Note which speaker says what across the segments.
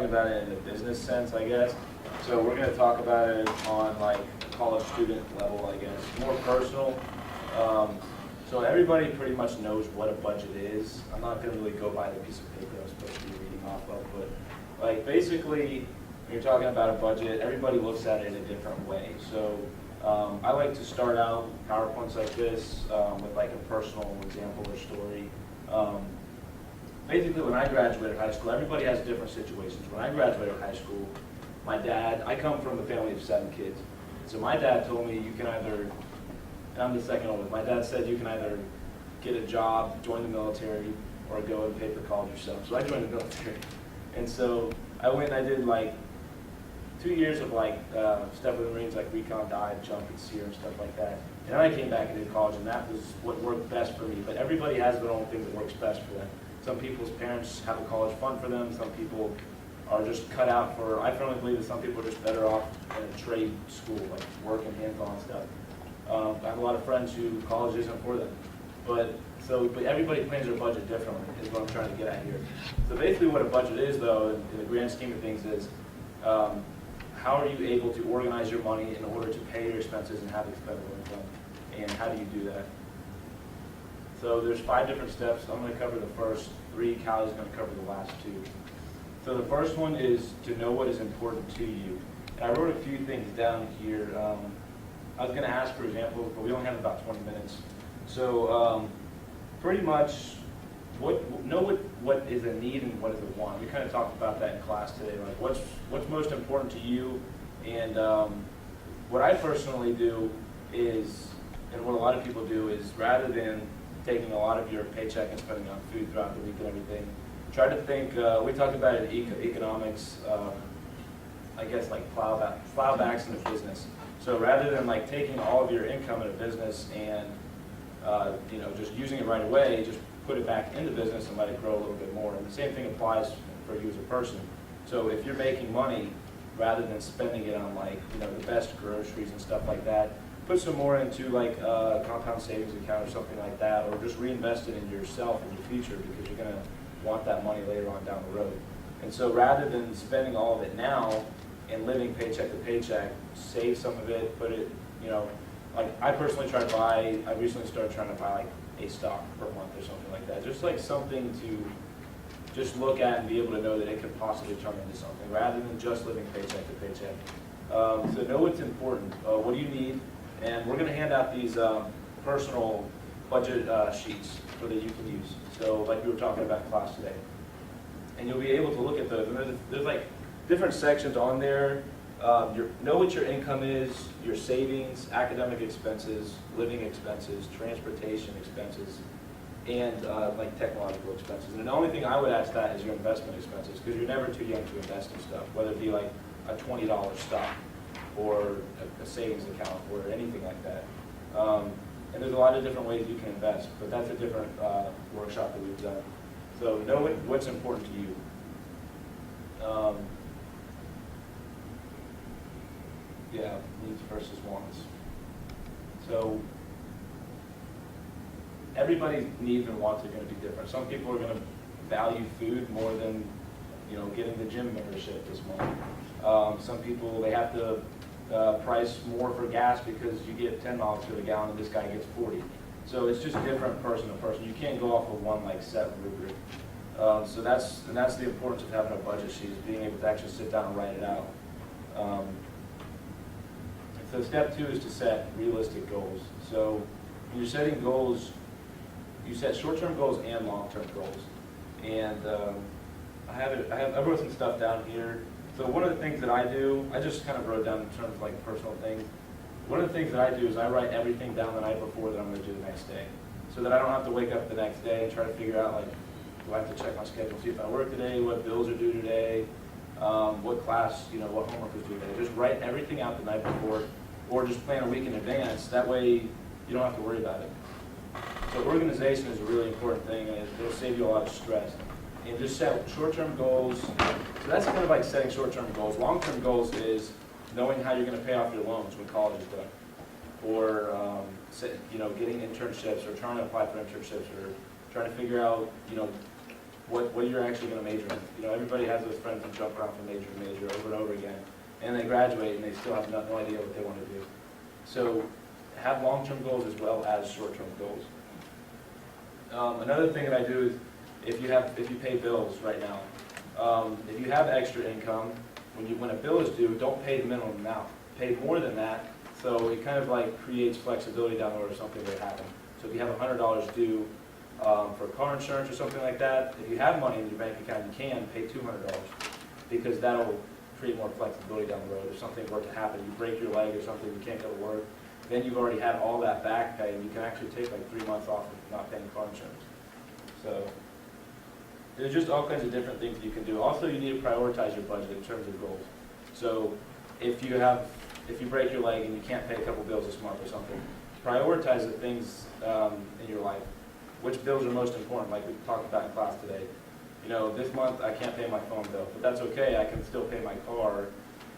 Speaker 1: about it in a business sense, I guess. So we're going to talk about it on like college student level, I guess, more personal. So everybody pretty much knows what a budget is. I'm not going to really go by the piece of paper I'm supposed to be reading off of, but like basically when you're talking about a budget, everybody looks at it in a different way. So I like to start out PowerPoints like this with like a personal example or story. Basically, when I graduated high school, everybody has different situations. When I graduated high school, my dad, I come from a family of 7 kids. So my dad told me you can either, and I'm the second oldest, my dad said you can either get a job, join the military, or go and pay for college yourself. So I joined the military. And so I went and I did like 2 years of like stuff with the Marines, like recon, dive, jump, and SEER and stuff like that. And then I came back and did college, and that was what worked best for me. But everybody has their own thing that works best for them. Some people's parents have a college fund for them. Some people are just cut out for, I firmly believe that some people are just better off in a trade school, like working hands-on stuff. I have a lot of friends who college isn't for them. But everybody plans their budget differently is what I'm trying to get at here. So basically what a budget is, though, in the grand scheme of things is, how are you able to organize your money in order to pay your expenses and have expendable income? And how do you do that? So there's 5 different steps. I'm going to cover the first 3. Callie's going to cover the last 2. So the first one is to know what is important to you. And I wrote a few things down here. I was going to ask for examples, but we only have about 20 minutes. So pretty much know what is a need and what is a want. We kind of talked about that in class today, like what's most important to you. And what I personally do is, and what a lot of people do is, rather than taking a lot of your paycheck and spending on food throughout the week and everything, try to think, we talked about it in economics, I guess like plowbacks in a business. So rather than like taking all of your income in a business and just using it right away, just put it back into business and let it grow a little bit more. And the same thing applies for you as a person. So if you're making money, rather than spending it on like the best groceries and stuff like that, put some more into like a compound savings account or something like that, or just reinvest it in yourself in your future, because you're going to want that money later on down the road. And so rather than spending all of it now and living paycheck to paycheck, save some of it, put it, like I personally I recently started trying to buy like a stock per month or something like that. Just like something to just look at and be able to know that it could possibly turn into something, rather than just living paycheck to paycheck. So know what's important. What do you need? And we're going to hand out these personal budget sheets so that you can use. So like we were talking about in class today. And you'll be able to look at those. And there's like different sections on there. Know what your income is, your savings, academic expenses, living expenses, transportation expenses, and like technological expenses. And the only thing I would add to that is your investment expenses, because you're never too young to invest in stuff, whether it be like a $20 stock or a savings account or anything like that. And there's a lot of different ways you can invest, but that's a different workshop that we've done. So know what's important to you. Yeah, needs versus wants. So everybody's needs and wants are going to be different. Some people are going to value food more than getting the gym membership this month. Some people, they have to price more for gas because you get $10 for the gallon and this guy gets 40. So it's just different person to person. You can't go off of one like set rubric. So that's the importance of having a budget sheet, is being able to actually sit down and write it out. So step 2 is to set realistic goals. So when you're setting goals, you set short-term goals and long-term goals. And I wrote some stuff down here. So one of the things that I do, I just kind of wrote down in terms of like personal things. One of the things that I do is I write everything down the night before that I'm going to do the next day, so that I don't have to wake up the next day and try to figure out like, do I have to check my schedule, see if I work today, what bills are due today, what class, what homework is due today. Just write everything out the night before, or just plan a week in advance. That way you don't have to worry about it. So organization is a really important thing, and it'll save you a lot of stress. And just set short-term goals. So that's kind of like setting short-term goals. Long-term goals is knowing how you're going to pay off your loans when college is done, or getting internships, or trying to apply for internships, or trying to figure out what you're actually going to major in. You know, everybody has those friends that jump around from major to major over and over again, and they graduate and they still have no idea what they want to do. So have long-term goals as well as short-term goals. Another thing that I do is if you pay bills right now, if you have extra income, when a bill is due, don't pay the minimum amount. Pay more than that, so it kind of like creates flexibility down the road if something would happen. So if you have $100 due for car insurance or something like that, if you have money in your bank account, you can pay $200 because that'll create more flexibility down the road. If something were to happen, you break your leg or something, you can't go to work, then you've already had all that back pay, and you can actually take like 3 months off of not paying car insurance. So there's just all kinds of different things you can do. Also, you need to prioritize your budget in terms of goals. So if you break your leg and you can't pay a couple bills this month or something, prioritize the things in your life. Which bills are most important, like we talked about in class today. You know, this month I can't pay my phone bill, but that's okay. I can still pay my car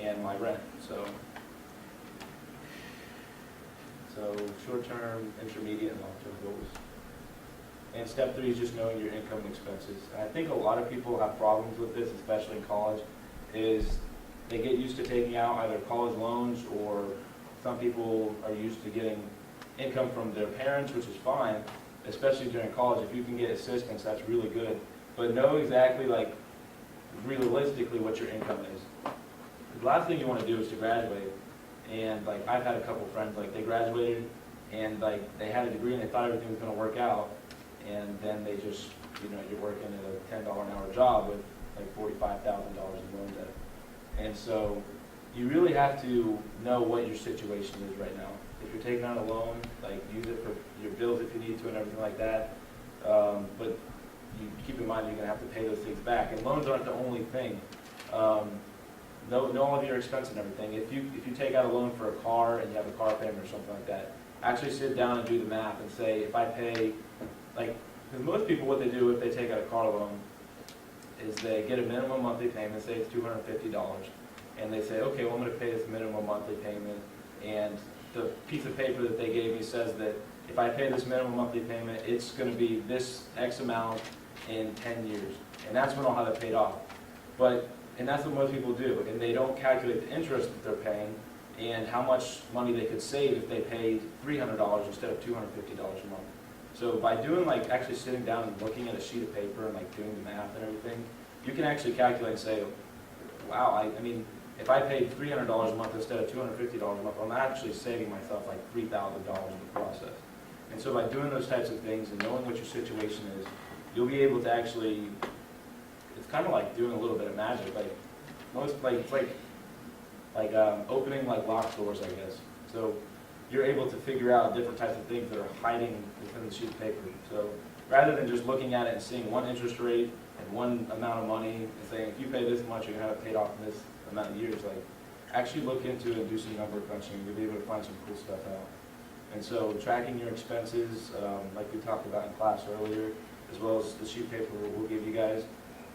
Speaker 1: and my rent. So short-term, intermediate, and long-term goals. And step 3 is just knowing your income and expenses. And I think a lot of people have problems with this, especially in college, is they get used to taking out either college loans, or some people are used to getting income from their parents, which is fine, especially during college. If you can get assistance, that's really good. But know exactly, like, realistically what your income is. The last thing you want to do is to graduate. And like, I've had a couple friends, like, they graduated and like they had a degree and they thought everything was going to work out, and then they just, you know, you're working at a $10 an hour job with like $45,000 in loan debt. And so you really have to know what your situation is right now. If you're taking out a loan, like, use it for your bills if you need to and everything like that. But you keep in mind you're going to have to pay those things back. And loans aren't the only thing. Know all of your expenses and everything. If you take out a loan for a car and you have a car payment or something like that, actually sit down and do the math and say, if I pay, like, because most people, what they do if they take out a car loan is they get a minimum monthly payment, say it's $250, and they say, okay, well, I'm going to pay this minimum monthly payment, and the piece of paper that they gave me says that if I pay this minimum monthly payment, it's going to be this X amount in 10 years, and that's when I'll have it paid off. And that's what most people do, and they don't calculate the interest that they're paying and how much money they could save if they paid $300 instead of $250 a month. So by doing, like, actually sitting down and looking at a sheet of paper and like doing the math and everything, you can actually calculate and say, wow, I mean, if I paid $300 a month instead of $250 a month, I'm actually saving myself like $3,000 in the process. And so by doing those types of things and knowing what your situation is, you'll be able to actually, it's kind of like doing a little bit of magic. Like, it's like opening like locked doors, I guess. So you're able to figure out different types of things that are hiding within the sheet of paper. So rather than just looking at it and seeing one interest rate and one amount of money and saying, if you pay this much, you're going to have it paid off in this amount of years, like, actually look into it and do some number crunching. You'll be able to find some cool stuff out. And so tracking your expenses, like we talked about in class earlier, as well as the sheet of paper we'll give you guys.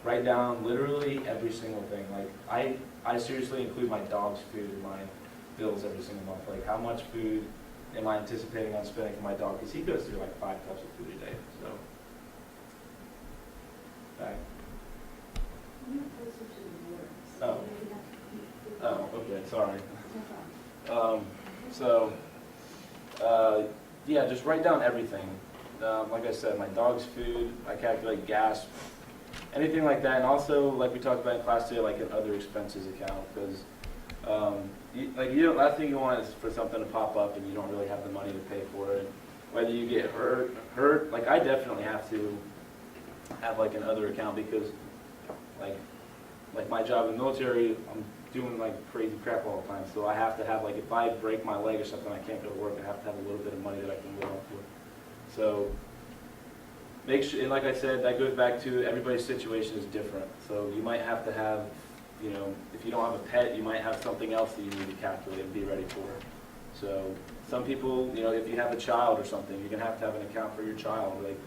Speaker 1: Write down literally every single thing. Like, I seriously include my dog's food in my bills every single month. Like, how much food am I anticipating on spending for my dog? Because he goes through like 5 cups of food a day. So, back. Oh, okay, sorry. Yeah, just write down everything. Like I said, my dog's food, I calculate gas, anything like that. And also, like we talked about in class today, like an other expenses account, because last thing you want is for something to pop up and you don't really have the money to pay for it. Whether you get hurt, like, I definitely have to have like an other account, because like my job in the military, I'm doing like crazy crap all the time. So I have to have, like, if I break my leg or something, I can't go to work, I have to have a little bit of money that I can live off for. So make sure, and like I said, that goes back to everybody's situation is different. So you might have to have, you know, if you don't have a pet, you might have something else that you need to calculate and be ready for. So some people, you know, if you have a child or something, you're going to have an account for your child. Like,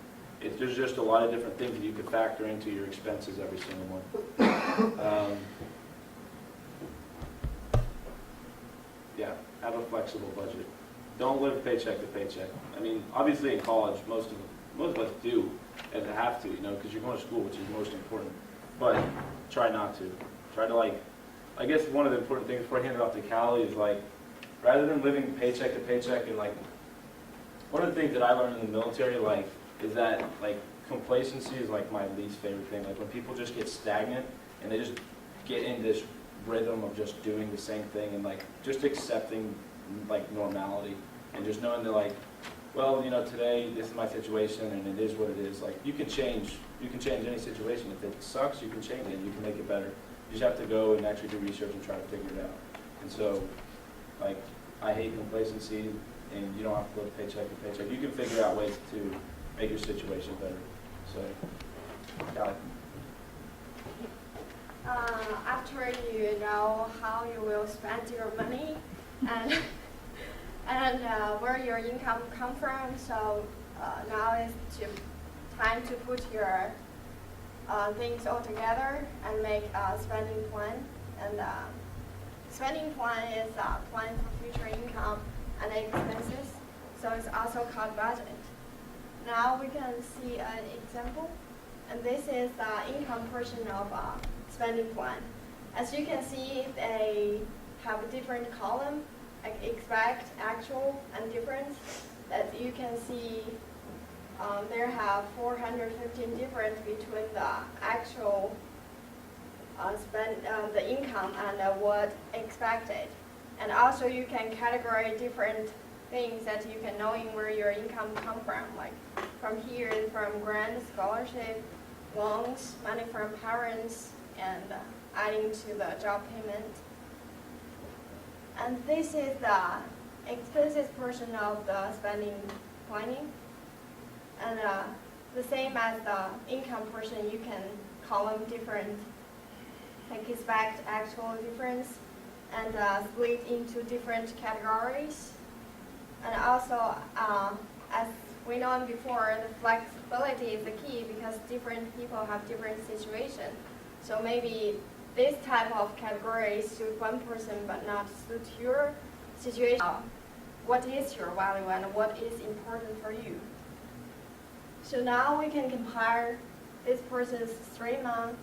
Speaker 1: there's just a lot of different things that you could factor into your expenses every single month. Yeah, have a flexible budget. Don't live paycheck to paycheck. I mean, obviously in college, most of us do, and to have to, because you're going to school, which is most important. But try not to. Try to I guess one of the important things before I hand it off to Callie is rather than living paycheck to paycheck, and one of the things that I learned in the military is that complacency is my least favorite thing. When people just get stagnant and they just get in this rhythm of just doing the same thing and just accepting normality and just knowing that well, today this is my situation and it is what it is. You can change any situation. If it sucks, you can change it and you can make it better. You just have to go and actually do research and try to figure it out. And so I hate complacency, and you don't have to live paycheck to paycheck. You can figure out ways to make your situation better. So, Callie.
Speaker 2: After you know how you will spend your money and where your income come from, so now is time to put your things all together and make a spending plan. And spending plan is a plan for future income and expenses, so it's also called budget. Now we can see an example, and this is the income portion of a spending plan. As you can see, they have a different column, expect, actual, and difference. As you can see, there have 415 difference between the actual the income and what expected. And also you can categorize different things that you can knowing where your income come from, from here, from grant, scholarship, loans, money from parents, and adding to the job payment. And this is the expenses portion of the spending planning. And the same as the income portion, you can column different, expect, actual, difference, and split into different categories. And also, as we know before, the flexibility is the key because different people have different situations. So maybe this type of category suit one person but not suit your situation. What is your value and what is important for you? So now we can compare this person's 3-month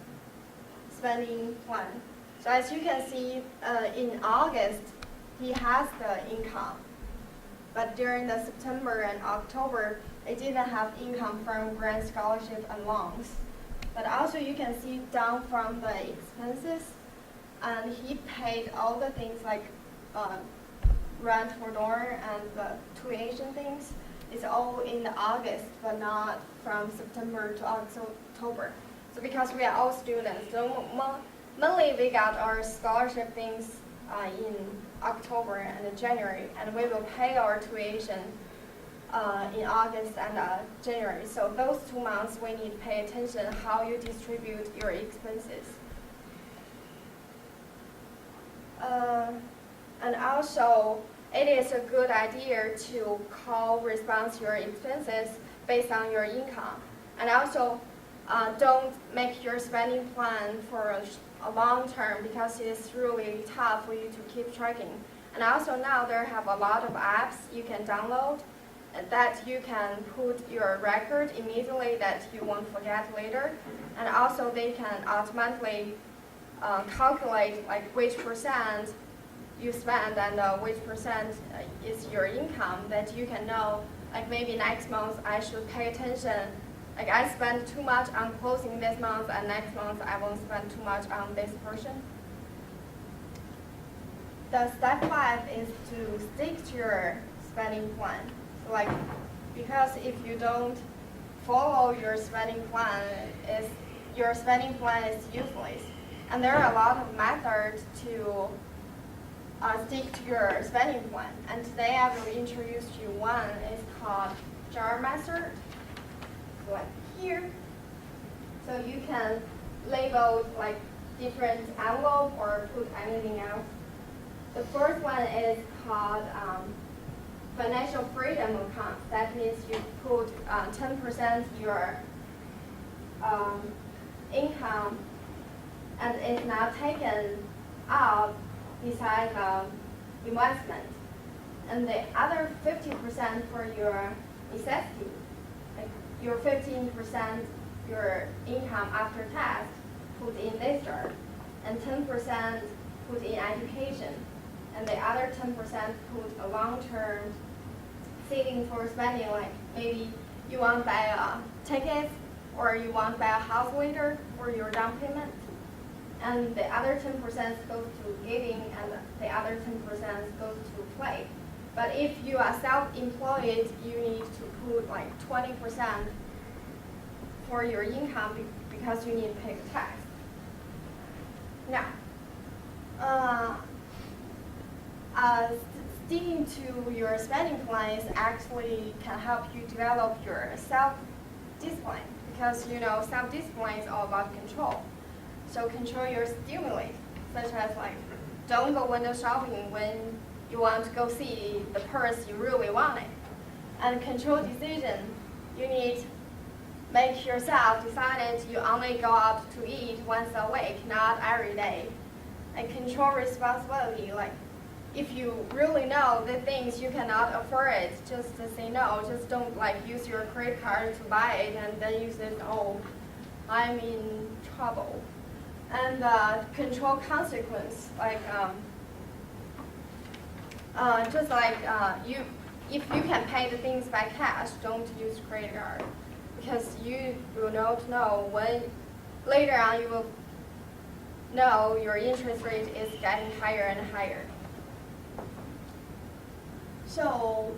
Speaker 2: spending plan. So as you can see, in August, he has the income. But during the September and October, they didn't have income from grant, scholarship, and loans. But also you can see down from the expenses, and he paid all the things like rent for door and the tuition things. It's all in August, but not from September to October. So because we are all students, so mainly we got our scholarship things in October and January, and we will pay our tuition in August and January. So those 2 months we need to pay attention how you distribute your expenses. And also, it is a good idea to call response your expenses based on your income. And also, don't make your spending plan for a long term because it's really tough for you to keep tracking. And also now there have a lot of apps you can download that you can put your record immediately that you won't forget later. And also they can automatically calculate which percent you spend and which percent is your income, that you can know maybe next month I should pay attention. I spend too much on clothing this month, and next month I won't spend too much on this portion. The step 5 is to stick to your spending plan. So because if you don't follow your spending plan, your spending plan is useless. And there are a lot of methods to stick to your spending plan. And today I will introduce you one. It's called jar method. Like here. So you can label different envelope or put anything else. The first one is called financial freedom account. That means you put 10% your income and it's not taken out besides investment. And the other 50% for your necessity. your 15% your income after tax put in leisure, and 10% put in education, and the other 10% put a long-term saving for spending, like maybe you want to buy a ticket, or you want to buy a house later for your down payment. And the other 10% goes to giving, and the other 10% goes to play. But if you are self-employed, you need to put like 20% for your income because you need to pay the tax. Now, sticking to your spending plans actually can help you develop your self-discipline, because you know self-discipline is all about control. So control your stimuli, such as like don't go window shopping when you want to go see the purse you really wanted. And control decision, you need to make yourself decided you only go out to eat once a week, not every day. And control responsibility, like if you really know the things you cannot afford it, just to say no. Just don't like use your credit card to buy it and then you say, oh, I'm in trouble. And control consequence, like just like if you can pay the things by cash, don't use credit card, because you will not know when later on you will know your interest rate is getting higher and higher. So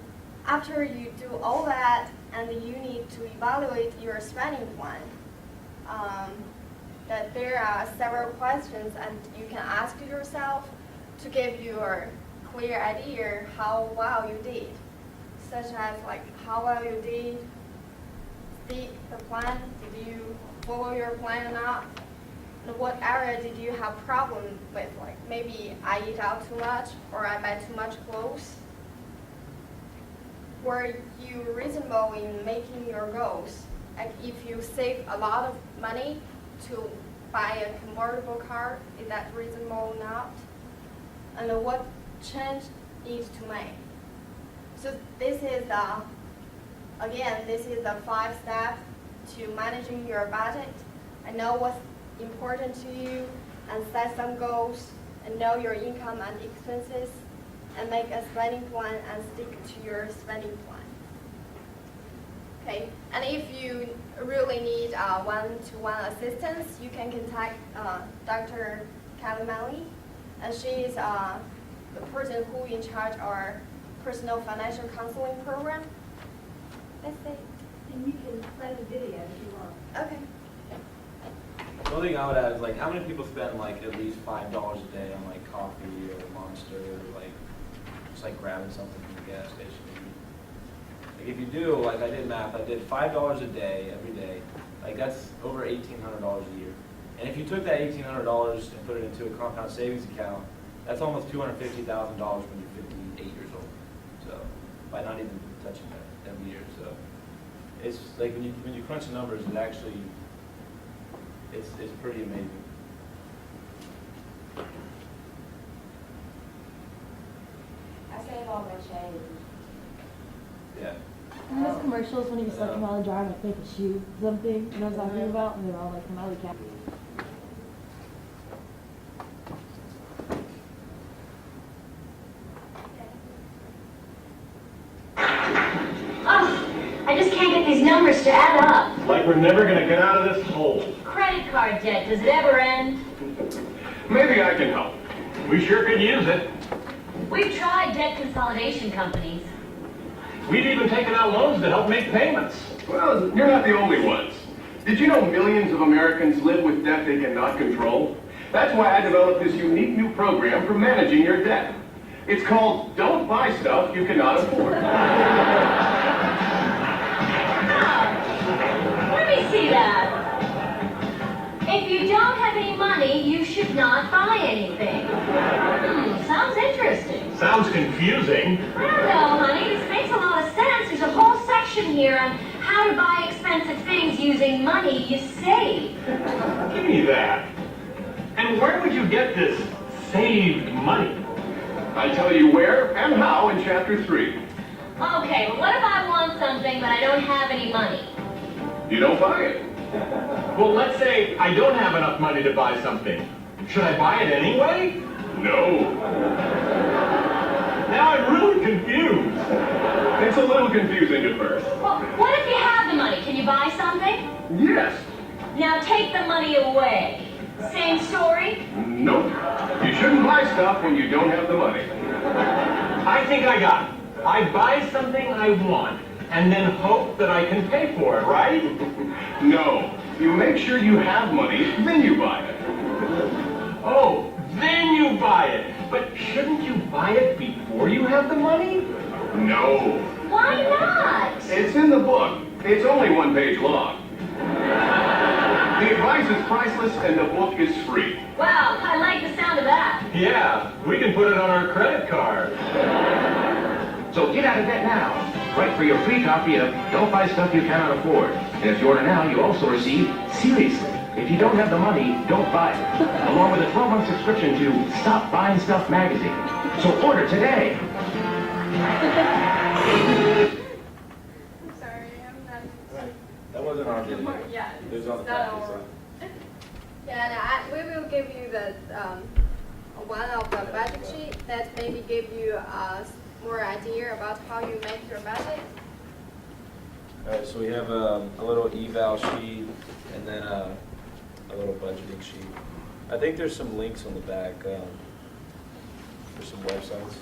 Speaker 2: after you do all that, and you need to evaluate your spending plan, that there are several questions and you can ask yourself to give you a clear idea how well you did, such as like how well you did the plan, did you follow your plan or not, and what area did you have problem with, like maybe I eat out too much or I buy too much clothes. Were you reasonable in making your goals? Like if you save a lot of money to buy a convertible car, is that reasonable or not? And what change needs to make? So this is the 5 steps to managing your budget. And know what's important to you, and set some goals, and know your income and expenses, and make a spending plan and stick to your spending plan. Okay, and if you really need one-to-one assistance, you can contact Dr. Lyman, and she is the person who in charge of our personal financial counseling program. That's it.
Speaker 3: And you can play the video if you want.
Speaker 2: Okay.
Speaker 1: The only thing I would add is like how many people spend like at least $5 a day on like coffee or Monster, or like just like grabbing something from the gas station. Like if you do, like I did math, I did $5 a day every day. Like that's over $1,800 a year. And if you took that $1,800 and put it into a compound savings account, that's almost $250,000 when you're 58 years old. So by not even touching that every year. So it's like when you crunch the numbers, it actually it's pretty amazing.
Speaker 3: I save all my change.
Speaker 1: Yeah.
Speaker 4: And those commercials when you just like come out and drive like make a shoe something, you know what I'm talking about? And they're all like come out of the cap.
Speaker 5: I just can't get these numbers to add up.
Speaker 6: Like we're never going to get out of this hole.
Speaker 5: Credit card debt, does it ever end?
Speaker 6: Maybe I can help. We sure could use it.
Speaker 5: We've tried debt consolidation companies.
Speaker 6: We've even taken out loans to help make payments.
Speaker 7: Well, you're not the only ones. Did you know millions of Americans live with debt they cannot control? That's why I developed this unique new program for managing your debt. It's called Don't Buy Stuff You Cannot Afford.
Speaker 5: Let me see that. If you don't have any money, you should not buy anything. Sounds interesting.
Speaker 6: Sounds confusing.
Speaker 5: I don't know, honey. This makes a lot of sense. There's a whole section here on how to buy expensive things using money you save.
Speaker 6: Give me that. And where would you get this saved money?
Speaker 7: I tell you where and how in Chapter 3.
Speaker 5: Okay, well, what if I want something but I don't have any money?
Speaker 7: You don't buy it.
Speaker 6: Well, let's say I don't have enough money to buy something. Should I buy it anyway?
Speaker 7: No.
Speaker 6: Now I'm really confused.
Speaker 7: It's a little confusing at first.
Speaker 5: Well, what if you have the money? Can you buy something?
Speaker 7: Yes.
Speaker 5: Now take the money away. Same story?
Speaker 7: Nope. You shouldn't buy stuff when you don't have the money.
Speaker 6: I think I got it. I buy something I want, and then hope that I can pay for it, right?
Speaker 7: No. You make sure you have money, then you buy it.
Speaker 6: Oh, then you buy it. But shouldn't you buy it before you have the money?
Speaker 7: No.
Speaker 5: Why not?
Speaker 7: It's in the book. It's only 1 page long. The advice is priceless and the book is free.
Speaker 5: Wow, I like the sound of that.
Speaker 6: Yeah, we can put it on our credit card.
Speaker 8: So get out of debt now. Write for your free copy of Don't Buy Stuff You Cannot Afford. And if you order now, you also receive Seriously, if you don't have the money, don't buy it. Along with a 12-month subscription to Stop Buying Stuff magazine. So order today.
Speaker 2: I'm sorry, I'm not.
Speaker 1: That wasn't our video.
Speaker 2: Yeah,
Speaker 1: It was on the
Speaker 2: not
Speaker 1: practice.
Speaker 2: our- Yeah, and we will give you the one of the budget sheet that maybe give you more idea about how you make your budget.
Speaker 1: All right, so we have a little eval sheet and then a little budgeting sheet. I think there's some links on the back for some websites.